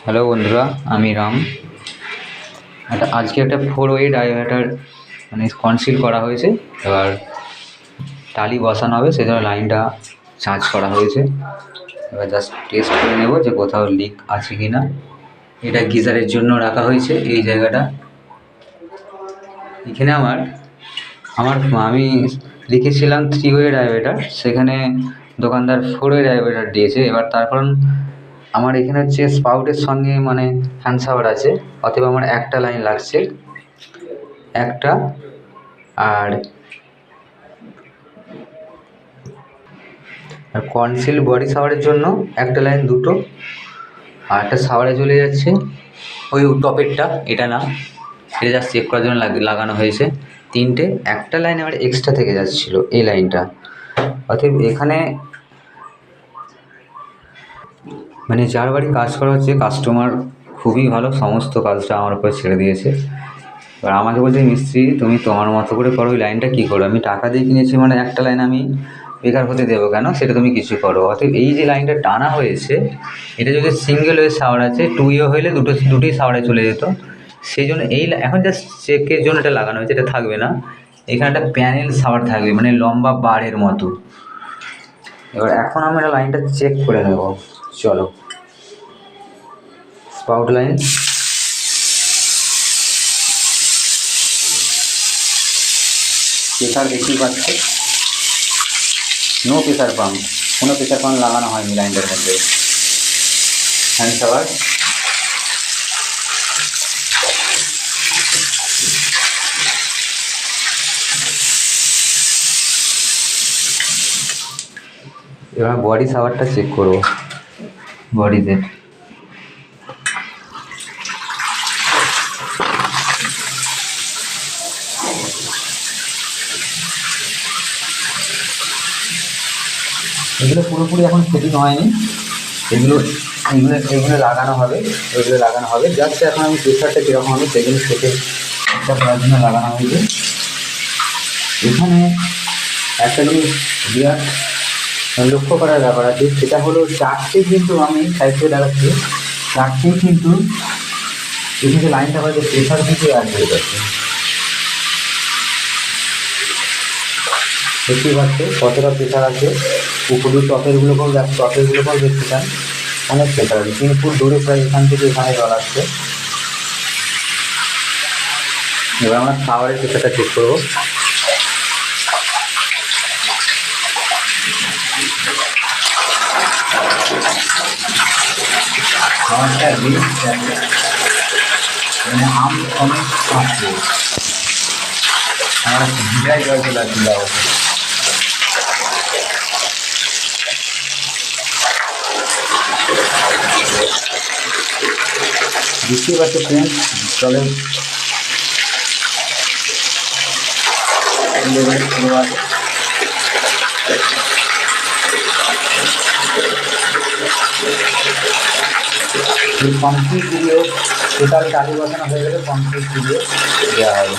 Hello বন্ধুরা, আমি রাম। আজকে একটা 4 ওয়ে ডাইভার্টার কনসিল করা হয়েছে। এবার টালি বসানো হবে, সেই জন্য লাইনটা চার্জ করা হয়েছে। এবার জাস্ট টেস্ট করে নেব যে কোথাও লিক আছে কি না। এটা গিজারের জন্য রাখা হয়েছে এই জায়গাটা। এখানে আমি লিখেছিলাম 3 ওয়ে ডাইভার্টার, সেখানে দোকানদার 4 ওয়ে ডাইভার্টার দিয়েছে। এবার তার কারণ আমার এখানে হচ্ছে স্পাউটের সঙ্গে হ্যান্ড শাওয়ার আছে, অতএব আমার একটা লাইন লাগছে, একটা। আর কনসিল বডি শাওয়ারের জন্য একটা লাইন, দুটো। আর একটা শাওয়ারে চলে যাচ্ছে, ওই টপেরটা, এটা না, এটা জাস্ট চেক করার জন্য লাগানো হয়েছে। তিনটে, একটা লাইন আমার এক্সট্রা থেকে যাচ্ছিলো, এই লাইনটা। অতএব এখানে যার বাড়ি কাজ করা হচ্ছে, কাস্টমার খুবই ভালো, সমস্ত কাজটা আমার উপর ছেড়ে দিয়েছে। এবার আমাকে বলছে, মিস্ত্রি তুমি তোমার মতো করে করো, ওই লাইনটা কী করো, আমি টাকা দিয়ে কিনেছি, একটা লাইন আমি বেকার হতে দেবো কেন, সেটা তুমি কিছু করো। অতএব এই যে লাইনটা টানা হয়েছে, এটা যদি সিঙ্গেল ওয়ে শাওয়ার আছে, 2 ওয়ে হলে দুটোই শাওয়ারে চলে যেত। সেই জন্য এখন জাস্ট চেকের জন্য এটা লাগানো হয়েছে, এটা থাকবে না। এখানে একটা প্যানেল শাওয়ার থাকবে, লম্বা বারের মতো। এবার এখন আমরা লাইনটা চেক করে নেব, চলো। স্পাউট লাইন, প্রেসার দেখতেই পাচ্ছে, নো প্রেসার পাম্প, কোনো প্রেসার পাম্প লাগানো হয়নি লাইনটার মধ্যে। হ্যান্ড শাওয়ার, এবার বডি শাওয়ারটা চেক করবো, বডিতে। এগুলো পুরোপুরি এখন সেটিং হয়নি, এগুলো লাগানো হবে। জাস্ট এখন আমি প্রেসারটা কীরকম হবে সেগুলো সেটে করার জন্য লাগানো হয়েছে। এখানে একটা জিনিস বিরাট লক্ষ্য করার ব্যাপার আছে, সেটা হলো চারটে, কিন্তু আমি সাইড থেকে দেখাচ্ছি, চারটেই কিন্তু এখানে লাইনটা হয়তো প্রেসার দিকে আসবে যাচ্ছে। দেখতেই পাচ্ছে কতটা প্রেসার আছে। উপরে টপেরগুলোকেও দেখতে চান, অনেক প্রেসার আছে। 3 ফুট দূরে প্রায় এখান থেকে এখানে জল আসছে। এবার আমরা শাওয়ারের প্রেসারটা চেক করবো। শাওয়ারটা আম অনেক আসছে, আমার ভিজাই জল চলে আসছে অবস্থা। বুঝতেই পারছো ফ্রেন্ডস, জলের লেভেল শুরু আছে। এই কমপ্লিট ভিডিও, টোটাল টালি বসানো হয়ে গেলে কমপ্লিট ভিডিও দেওয়া হবে।